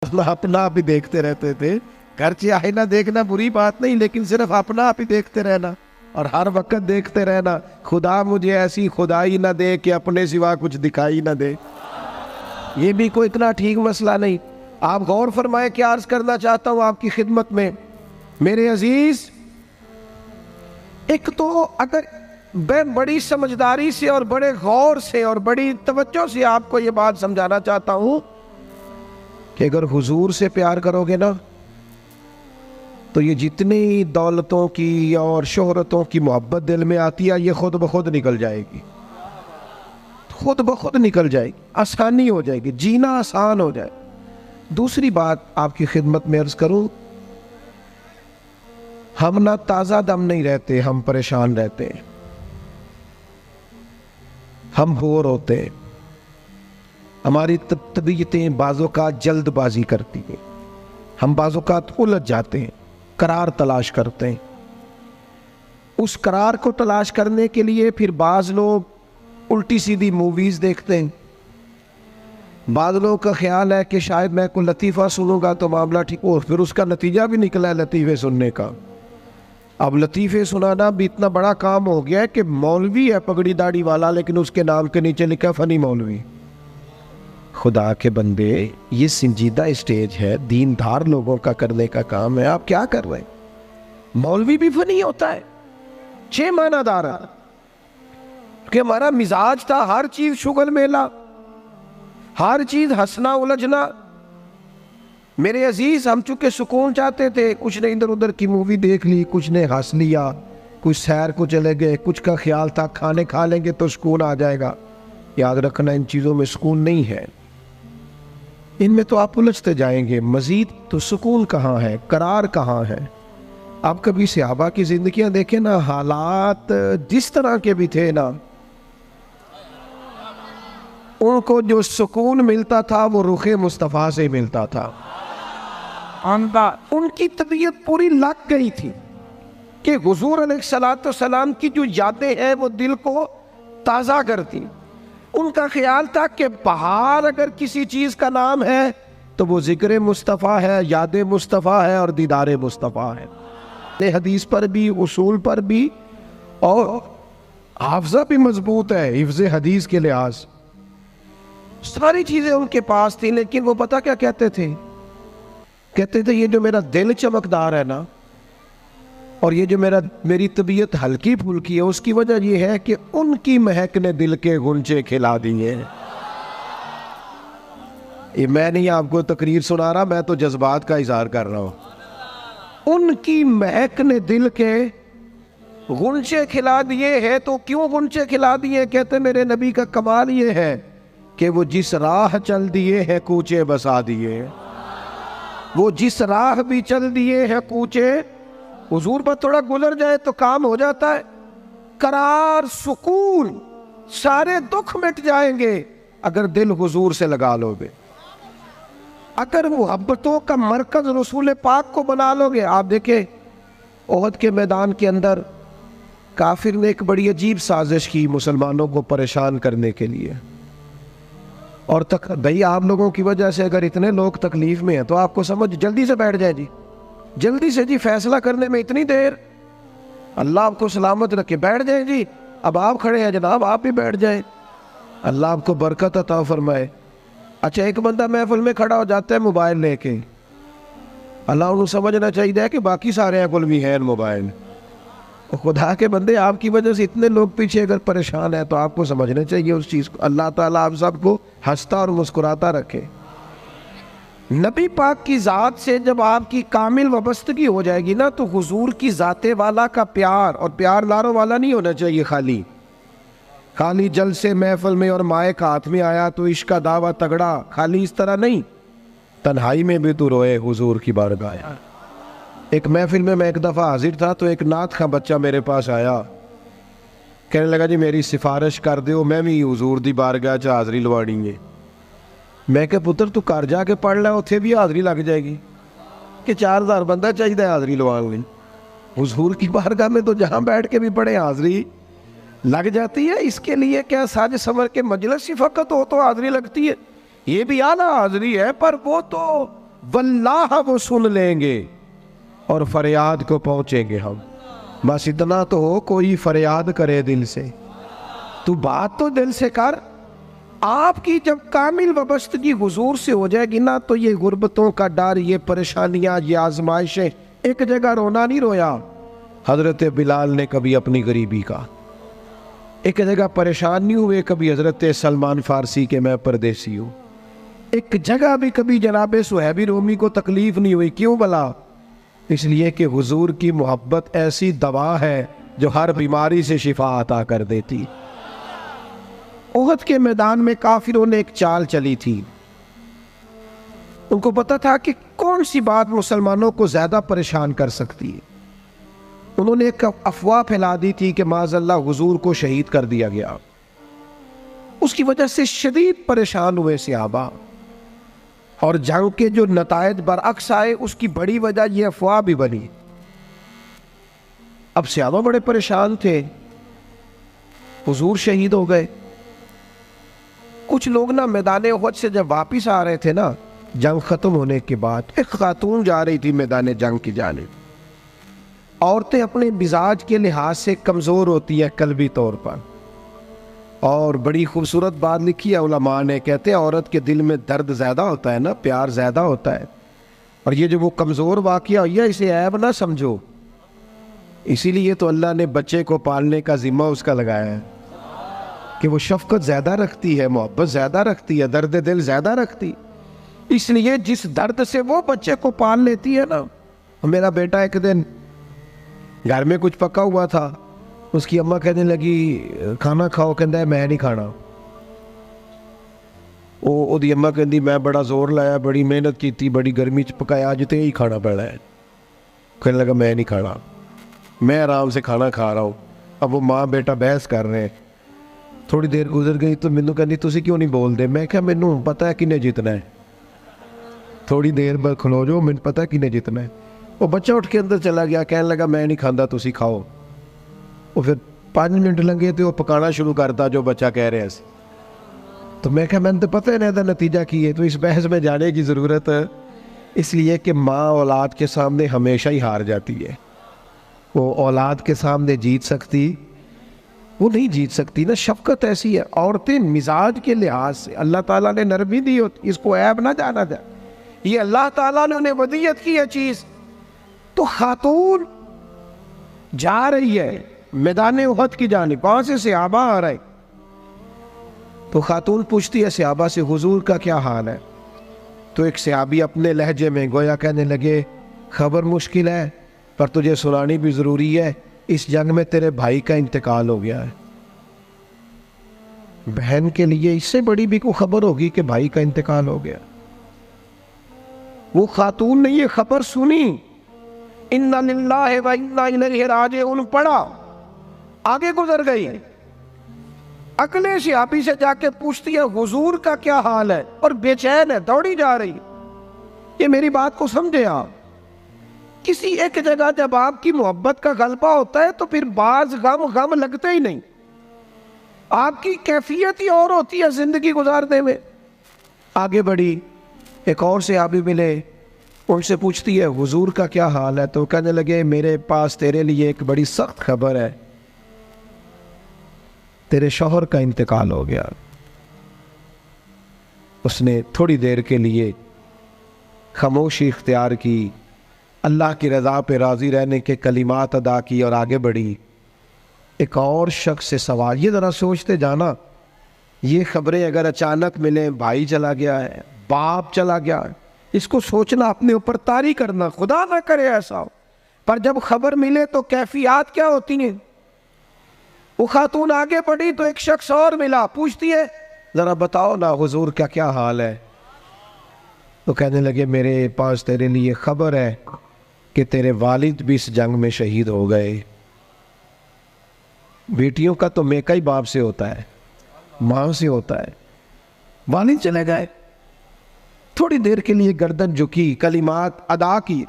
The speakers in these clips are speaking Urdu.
اپنا آپ ہی دیکھتے رہتے تھے. گرچہ آئینہ دیکھنا بری بات نہیں، لیکن صرف اپنا آپ ہی دیکھتے رہنا اور ہر وقت دیکھتے رہنا خدا مجھے ایسی خدائی نہ دے کہ اپنے سوا کچھ دکھائی نہ دے. یہ بھی کوئی اتنا ٹھیک مسئلہ نہیں. آپ غور فرمائیں، کیا عرض کرنا چاہتا ہوں آپ کی خدمت میں میرے عزیز. ایک تو اگر میں بڑی سمجھداری سے اور بڑے غور سے اور بڑی توجہ سے آپ کو یہ بات سمجھانا چاہتا ہوں کہ اگر حضور سے پیار کرو گے نا تو یہ جتنی دولتوں کی اور شہرتوں کی محبت دل میں آتی ہے یہ خود بخود نکل جائے گی، خود بخود نکل جائے گی، آسانی ہو جائے گی، جینا آسان ہو جائے. دوسری بات آپ کی خدمت میں عرض کروں، ہم نہ تازہ دم نہیں رہتے، ہم پریشان رہتے ہیں، ہم بور ہوتے ہیں، ہماری طبیعتیں بعض اوقات جلد بازی کرتی ہیں، ہم بعض اوقات الجھ جاتے ہیں، قرار تلاش کرتے ہیں. اس قرار کو تلاش کرنے کے لیے پھر بعض لوگ الٹی سیدھی موویز دیکھتے ہیں. بعض لوگوں کا خیال ہے کہ شاید میں کوئی لطیفہ سنوں گا تو معاملہ ٹھیک ہو، پھر اس کا نتیجہ بھی نکلا ہے لطیفے سننے کا. اب لطیفے سنانا بھی اتنا بڑا کام ہو گیا ہے کہ مولوی ہے پگڑی داڑھی والا لیکن اس کے نام کے نیچے لکھا فنی مولوی. خدا کے بندے، یہ سنجیدہ اسٹیج ہے، دیندار لوگوں کا کرنے کا کام ہے، آپ کیا کر رہے ہیں؟ مولوی بھی فنی ہوتا ہے، 6 معنی دار ہے کہ ہمارا مزاج تھا ہر چیز شغل میلہ، ہر چیز ہنسنا الجھنا. میرے عزیز، ہم چونکہ سکون چاہتے تھے، کچھ نے ادھر ادھر کی مووی دیکھ لی، کچھ نے ہنس لیا، کچھ سیر کو چلے گئے، کچھ کا خیال تھا کھانے کھا لیں گے تو سکون آ جائے گا. یاد رکھنا ان چیزوں میں سکون نہیں ہے، ان میں تو آپ الجھتے جائیں گے. مزید تو سکون کہاں ہے، قرار کہاں ہے؟ آپ کبھی صحابہ کی زندگیاں دیکھیں نا، حالات جس طرح کے بھی تھے نا، ان کو جو سکون ملتا تھا وہ رخ مصطفیٰ سے ملتا تھا. ان کی طبیعت پوری لگ گئی تھی کہ حضور علیہ السلام کی جو یادیں ہیں وہ دل کو تازہ کرتی. ان کا خیال تھا کہ بہار اگر کسی چیز کا نام ہے تو وہ ذکر مصطفیٰ ہے، یاد مصطفیٰ ہے اور دیدار مصطفیٰ ہے. حدیث پر بھی، اصول پر بھی، اور حافظہ بھی مضبوط ہے حفظ حدیث کے لحاظ. ساری چیزیں ان کے پاس تھیں، لیکن وہ پتہ کیا کہتے تھے؟ کہتے تھے یہ جو میرا دل چمکدار ہے نا، اور یہ جو میری طبیعت ہلکی پھلکی ہے، اس کی وجہ یہ ہے کہ ان کی مہک نے دل کے غنچے کھلا دیے. یہ میں نہیں آپ کو تقریر سنا رہا، میں تو جذبات کا اظہار کر رہا ہوں. ان کی مہک نے دل کے غنچے کھلا دیے ہیں. تو کیوں غنچے کھلا دیے؟ کہتے میرے نبی کا کمال یہ ہے کہ وہ جس راہ چل دیے ہیں کوچے بسا دیے. وہ جس راہ بھی چل دیے ہیں کوچے، حضور پر تھوڑا گزر جائے تو کام ہو جاتا ہے. قرار، سکون، سارے دکھ مٹ جائیں گے اگر دل حضور سے لگا لو گے، اگر محبتوں کا مرکز رسول پاک کو بنا لو گے. آپ دیکھیں احد کے میدان کے اندر کافر نے ایک بڑی عجیب سازش کی مسلمانوں کو پریشان کرنے کے لیے. اور بھئی آپ لوگوں کی وجہ سے اگر اتنے لوگ تکلیف میں ہیں تو آپ کو سمجھ جلدی سے بیٹھ جائیں جی، جلدی سے جی، فیصلہ کرنے میں اتنی دیر، اللہ آپ کو سلامت رکھے، بیٹھ جائیں جی. اب آپ کھڑے ہیں جناب، آپ بھی بیٹھ جائیں، اللہ آپ کو برکت عطا فرمائے. اچھا ایک بندہ محفل میں کھڑا ہو جاتا ہے موبائل لے کے، اللہ انہوں سمجھنا چاہیے کہ باقی سارے ایپل بھی ہیں موبائل. خدا کے بندے، آپ کی وجہ سے اتنے لوگ پیچھے اگر پریشان ہیں تو آپ کو سمجھنا چاہیے اس چیز کو. اللہ تعالیٰ آپ سب کو ہنستا اور مسکراتا رکھے. نبی پاک کی ذات سے جب آپ کی کامل وابستگی ہو جائے گی نا تو حضور کی ذات والا کا پیار، اور پیار لاروں والا نہیں ہونا چاہیے خالی جلسے محفل میں اور مائک ہاتھ میں آیا تو عشق کا دعویٰ تگڑا، خالی اس طرح نہیں. تنہائی میں بھی تو روئے حضور کی بارگاہ. ایک محفل میں ایک دفعہ حاضر تھا تو ایک نعت خواں بچہ میرے پاس آیا، کہنے لگا جی میری سفارش کر دیو، میں بھی حضور دی بارگاہ چ حاضری لوانی ہے. میں کہ پتر تو کر جا کے پڑھ لیا، اتھے بھی حاضری لگ جائے گی کہ 4000 بندہ چاہیے حاضری لوان لی. حضور کی بارگاہ میں تو جہاں بیٹھ کے بھی پڑھے حاضری لگ جاتی ہے. اس کے لیے کیا ساج سمر کے مجلس ہی فقط ہو تو حاضری لگتی ہے؟ یہ بھی اعلیٰ حاضری ہے، پر وہ تو واللہ وہ سن لیں گے اور فریاد کو پہنچیں گے ہم. بس اتنا تو ہو کوئی فریاد کرے دل سے. تو بات تو دل سے کر. آپ کی جب کامل وابستگی حضور سے ہو جائے گی نا تو یہ غربتوں کا ڈر، یہ پریشانیاں، یہ آزمائشیں، ایک جگہ رونا نہیں رویا. حضرت بلال نے کبھی اپنی غریبی کا ایک جگہ پریشان نہیں ہوئے. کبھی حضرت سلمان فارسی کے میں پردیسی ہوں ایک جگہ بھی کبھی جناب صہیب رومی کو تکلیف نہیں ہوئی. کیوں بلا؟ اس لیے کہ حضور کی محبت ایسی دوا ہے جو ہر بیماری سے شفا عطا کر دیتی. احد کے میدان میں کافروں نے ایک چال چلی تھی. ان کو پتا تھا کہ کون سی بات مسلمانوں کو زیادہ پریشان کر سکتی ہے. انہوں نے ایک افواہ پھیلا دی تھی کہ معاذ اللہ حضور کو شہید کر دیا گیا. اس کی وجہ سے شدید پریشان ہوئے صحابہ، اور جنگ کے جو نتائج برعکس آئے اس کی بڑی وجہ یہ افواہ بھی بنی. اب صحابہ بڑے پریشان تھے، حضور شہید ہو گئے. کچھ لوگ نا میدان احد سے جب واپس آ رہے تھے نا جنگ ختم ہونے کے بعد، ایک خاتون جا رہی تھی میدان جنگ کی جانب. عورتیں اپنے مزاج کے لحاظ سے کمزور ہوتی ہیں قلبی طور پر، اور بڑی خوبصورت بات لکھی ہے علماء نے. کہتے ہیں عورت کے دل میں درد زیادہ ہوتا ہے نا، پیار زیادہ ہوتا ہے، اور یہ جو وہ کمزور واقعہ ہوئی ہے اسے عیب نہ سمجھو. اسی لیے تو اللہ نے بچے کو پالنے کا ذمہ اس کا لگایا ہے کہ وہ شفقت زیادہ رکھتی ہے، محبت زیادہ رکھتی ہے، درد دل زیادہ رکھتی. اس لیے جس درد سے وہ بچے کو پال لیتی ہے نا. میرا بیٹا ایک دن گھر میں کچھ پکا ہوا تھا، اس کی اماں کہنے لگی کھانا کھاؤ، کہندا ہے میں نہیں کھانا. وہ دی اماں کہندی میں بڑا زور لایا، بڑی محنت کی تھی، بڑی گرمی چ پکایا، اج تے ہی کھانا پڑا ہے. کہنے لگا میں نہیں کھانا، میں آرام سے کھانا کھا رہا ہوں. اب وہ ماں بیٹا بحث کر رہے ہیں. تھوڑی دیر گزر گئی تو مینوں کہندی تسی کیوں نہیں بول دے؟ میں کہا مینوں پتہ ہے کنے جیتنا ہے، تھوڑی دیر بعد کھلو جاؤ، مینوں پتہ ہے کنے جیتنا ہے. وہ بچہ اٹھ کے اندر چلا گیا، کہنے لگا میں نہیں کھاندا تسی کھاؤ. وہ پھر 5 منٹ لگے تو وہ پکانا شروع کرتا جو بچہ کہہ رہے ہیں. تو میں کہا میں نے تو پتہ ہے نا دا نتیجہ کی ہے، تو اس بحث میں جانے کی ضرورت ہے. اس لیے کہ ماں اولاد کے سامنے ہمیشہ ہی ہار جاتی ہے. وہ اولاد کے سامنے جیت سکتی وہ نہیں جیت سکتی نا. شفقت ایسی ہے. عورتیں مزاج کے لحاظ سے اللہ تعالیٰ نے نرمی دی ہوتی، اس کو عیب نہ جانا جائے. یہ اللہ تعالیٰ نے انہیں ودیت کی ہے چیز. تو خاتون جا رہی ہے میدان احد کی جانب، وہاں سے صحابہ آ رہے. تو خاتون پوچھتی ہے صحابہ سے حضور کا کیا حال ہے؟ تو ایک صحابی اپنے لہجے میں گویا کہنے لگے خبر مشکل ہے پر تجھے سنانی بھی ضروری ہے، اس جنگ میں تیرے بھائی کا انتقال ہو گیا ہے. بہن کے لیے اس سے بڑی بھی کوئی خبر ہوگی کہ بھائی کا انتقال ہو گیا. وہ خاتون نے یہ خبر سنی، اِنَّا لِلَّهِ وَإِنَّا إِلَيْهِ رَاجِعُونَ پڑھا، آگے گزر گئی. اگلے صحابی سے جا کے پوچھتی ہے حضور کا کیا حال ہے، اور بے چین ہے، دوڑی جا رہی. یہ میری بات کو سمجھے آپ. کسی ایک جگہ جب آپ کی محبت کا غلبہ ہوتا ہے تو پھر بعض غم لگتے ہی نہیں. آپ کی کیفیت ہی اور ہوتی ہے زندگی گزارنے میں. آگے بڑھی، ایک اور صحابی ملے، ان سے پوچھتی ہے حضور کا کیا حال ہے. تو کہنے لگے میرے پاس تیرے لیے ایک بڑی سخت خبر ہے، تیرے شوہر کا انتقال ہو گیا. اس نے تھوڑی دیر کے لیے خاموشی اختیار کی، اللہ کی رضا پہ راضی رہنے کے کلمات ادا کی اور آگے بڑھی. ایک اور شخص سے سوال، یہ ذرا سوچتے جانا، یہ خبریں اگر اچانک ملیں، بھائی چلا گیا ہے، باپ چلا گیا ہے، اس کو سوچنا، اپنے اوپر طاری کرنا، خدا نہ کرے ایسا ہو. پر جب خبر ملے تو کیفیات کیا ہوتی ہیں. وہ خاتون آگے بڑھی تو ایک شخص اور ملا، پوچھتی ہے ذرا بتاؤ نا حضور کا کیا حال ہے. تو کہنے لگے میرے پاس تیرے لیے خبر ہے کہ تیرے والد بھی اس جنگ میں شہید ہو گئے. بیٹیوں کا تو میکا ہی باپ سے ہوتا ہے، ماں سے ہوتا ہے. والد چلے گئے. تھوڑی دیر کے لیے گردن جھکی، کلمات ادا کی،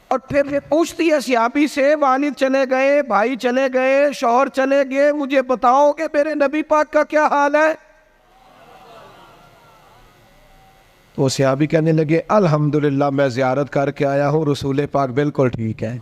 اور پھر پوچھتی ہے صحابی سے والد چلے گئے، بھائی چلے گئے، شوہر چلے گئے، مجھے بتاؤ کہ میرے نبی پاک کا کیا حال ہے. وہ صحابی کہنے لگے الحمدللہ میں زیارت کر کے آیا ہوں، رسول پاک بالکل ٹھیک ہے۔